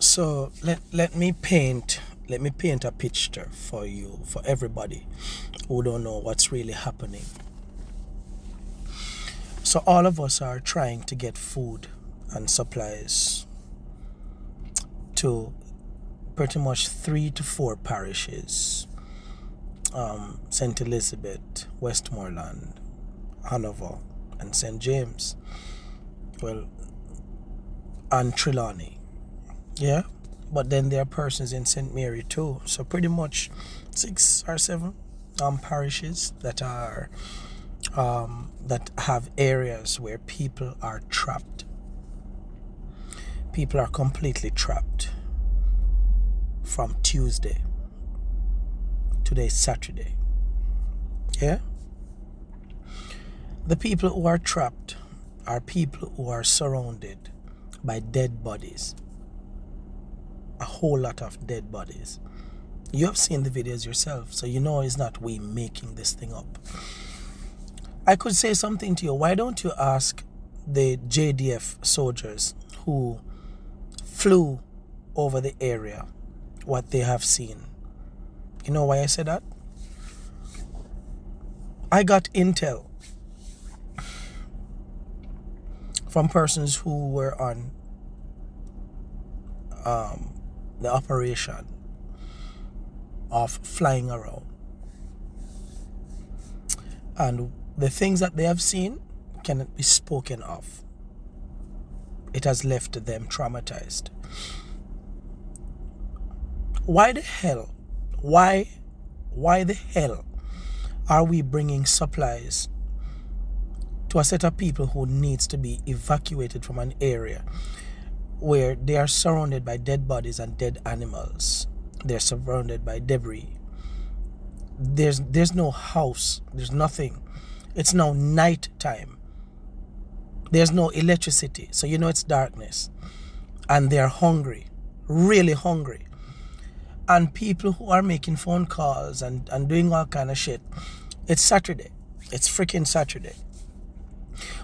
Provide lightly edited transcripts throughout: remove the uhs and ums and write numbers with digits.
So let me paint a picture for you, for everybody who don't know what's really happening. So all of us are trying to get food and supplies to pretty much 3 to 4 parishes. St. Elizabeth, Westmoreland, Hanover, and St. James. Well, and Trelawney. Yeah? But then there are persons in St. Mary too. So pretty much 6 or 7 parishes that are that have areas where people are trapped. People are completely trapped from Tuesday. Today's Saturday. Yeah? The people who are trapped are people who are surrounded by dead bodies. A whole lot of dead bodies. You have seen the videos yourself, so you know it's not we making this thing up. I could say something to you. Why don't you ask the JDF soldiers who flew over the area what they have seen? You know why I said that? I got intel from persons who were on the operation of flying around. And the things that they have seen cannot be spoken of. It has left them traumatized. Why the hell the hell are we bringing supplies to a set of people who needs to be evacuated from an area where they are surrounded by dead bodies and dead animals? They're surrounded by debris. There's no house. There's nothing. It's now night time. There's no electricity, so you know it's darkness. And they're hungry, really hungry. And people who are making phone calls and doing all kind of shit. It's Saturday. It's freaking Saturday.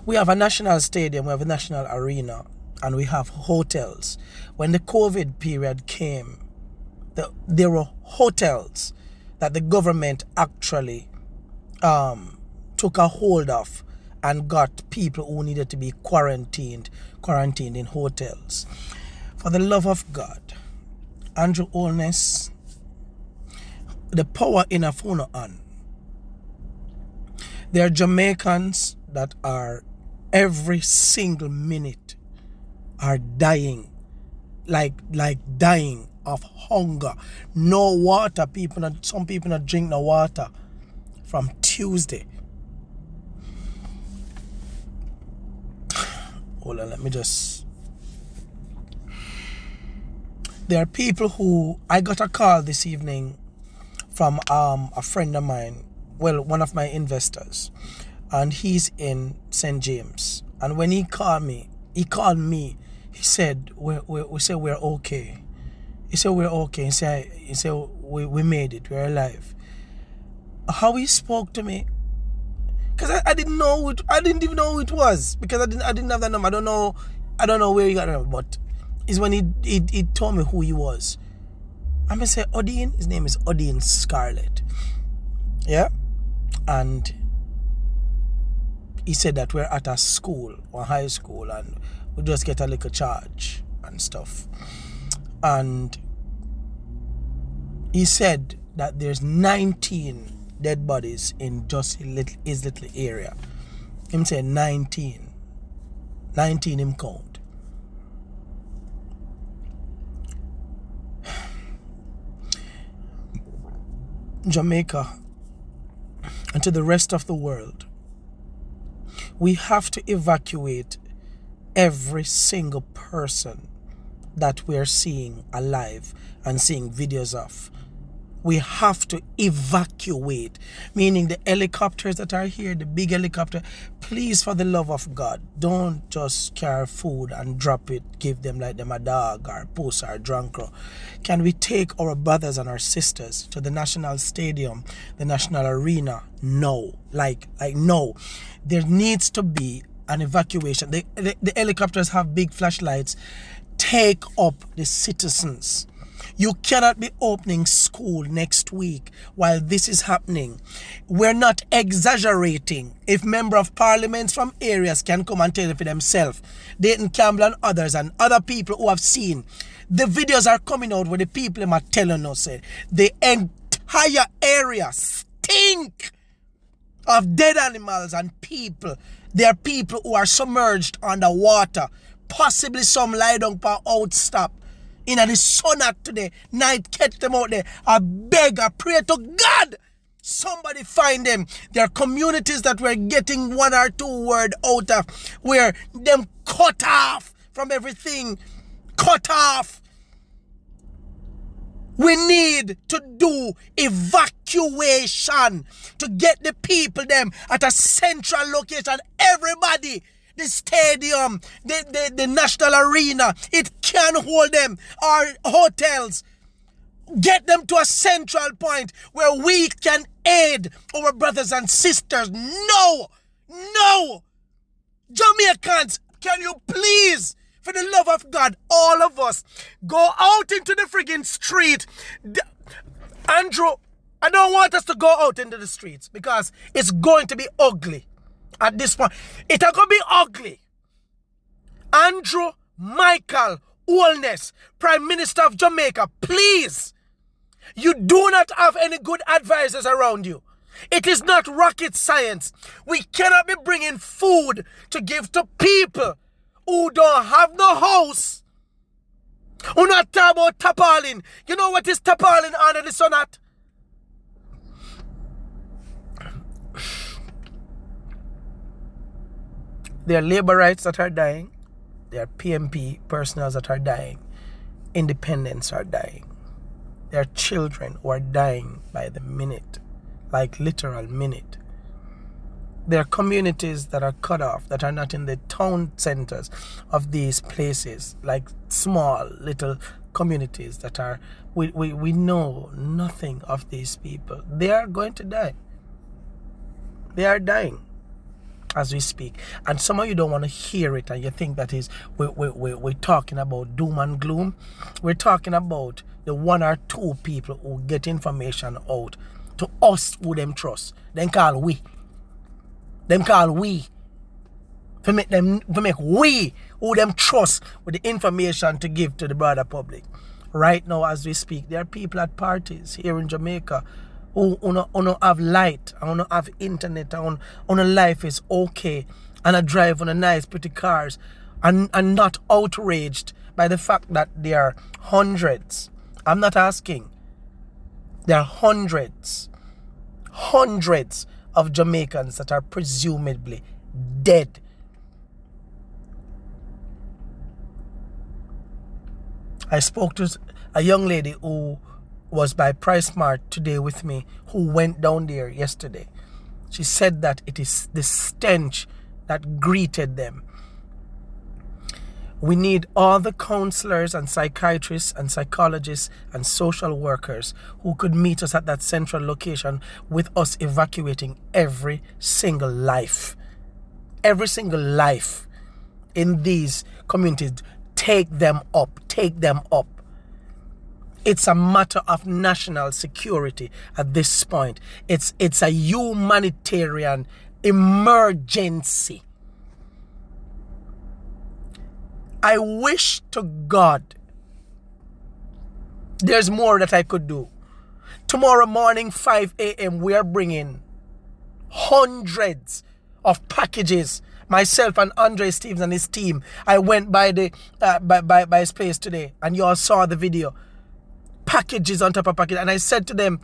We have a national stadium, we have a national arena, and we have hotels. When the COVID period came, there were hotels that the government actually took a hold of and got people who needed to be quarantined in hotels. For the love of God, Andrew Holness, the power in a phone on. There are Jamaicans that are every single minute are dying, like dying of hunger. No water. Some people not drink no water from Tuesday. Hold on, let me just. There are people who, I got a call this evening from a friend of mine, well, one of my investors, and he's in St. James. And when he called me, he said, we said we're okay. He said we're okay. He said we made it, we're alive. How he spoke to me, because I didn't know it, I didn't even know who it was, because I didn't have that number. I don't know where he got it, but is when he told me who he was. I'm gonna say Odin. His name is Odin Scarlett. Yeah, and he said that we're at a school or high school and we just get a little charge and stuff. And he said that there's 19 dead bodies in just his little area. Him said 19 him count. Jamaica and to the rest of the world, we have to evacuate every single person that we're seeing alive and seeing videos of. We have to evacuate, meaning the helicopters that are here, the big helicopter. Please, for the love of God, don't just carry food and drop it, give them like them a dog or a puss or a drunker. Can we take our brothers and our sisters to the national stadium, the national arena? No. Like no. There needs to be an evacuation. The helicopters have big flashlights. take up the citizens. You cannot be opening school next week while this is happening. We're not exaggerating. If member of parliaments from areas can come and tell you for themselves, Dayton Campbell and others and other people who have seen, the videos are coming out where the people are telling us the entire area stink of dead animals and people. There are people who are submerged underwater. Possibly some lie down for outstop. In the sun at today, night catch them out there. I beg, I pray to God, somebody find them. There are communities that we're getting 1 or 2 words out of, where them cut off from everything. Cut off. We need to do evacuation to get the people them at a central location. Everybody. The stadium, the national arena, it can hold them. Our hotels, get them to a central point where we can aid our brothers and sisters. No, Jamaicans, can you please, for the love of God, all of us, go out into the friggin' street. Andrew, I don't want us to go out into the streets because it's going to be ugly. At this point, it's going to be ugly. Andrew Michael Holness, Prime Minister of Jamaica, please, you do not have any good advisors around you. It is not rocket science. We cannot be bringing food to give to people who don't have no house. Who not talk about tarpaulin. You know what is tarpaulin under the sun at? There are labor rights that are dying. There are PMP personnel that are dying. Independents are dying. There are children who are dying by the minute, like literal minute. There are communities that are cut off, that are not in the town centers of these places, like small little communities that are, we know nothing of these people. They are going to die. They are dying as we speak. And some of you don't want to hear it, and you think that is we're talking about doom and gloom. We're talking about the 1 or 2 people who get information out to us who them trust. Them call we. To make we who them trust with the information to give to the broader public. Right now as we speak, there are people at parties here in Jamaica who don't have light, who don't have internet, who life is okay, and a drive on a nice pretty cars, and not outraged by the fact that there are hundreds. I'm not asking. There are hundreds of Jamaicans that are presumably dead. I spoke to a young lady who was by Price Mart today with me, who went down there yesterday. She said that it is the stench that greeted them. We need all the counselors and psychiatrists and psychologists and social workers who could meet us at that central location with us evacuating every single life. Every single life in these communities. Take them up. It's a matter of national security at this point. It's a humanitarian emergency. I wish to God there's more that I could do. Tomorrow morning, 5 a.m., we are bringing hundreds of packages. Myself and Andre Stevens and his team. I went by the by his place today, and you all saw the video. Packages on top of packages, and I said to them,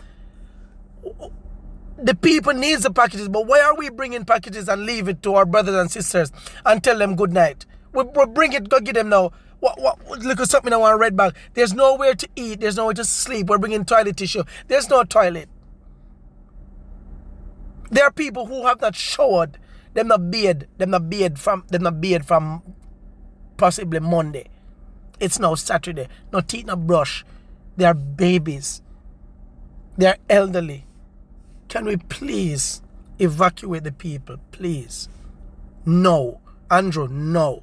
the people need the packages, but why are we bringing packages and leave it to our brothers and sisters and tell them good night? We'll bring it, go get them now. Look at something I want to read back. There's nowhere to eat, there's nowhere to sleep. We're bringing toilet tissue. There's no toilet. There are people who have not showered. Them not bathed from possibly Monday. It's now Saturday. No teeth, no brush. They are babies. They are elderly. Can we please evacuate the people, please? No. Andrew, no.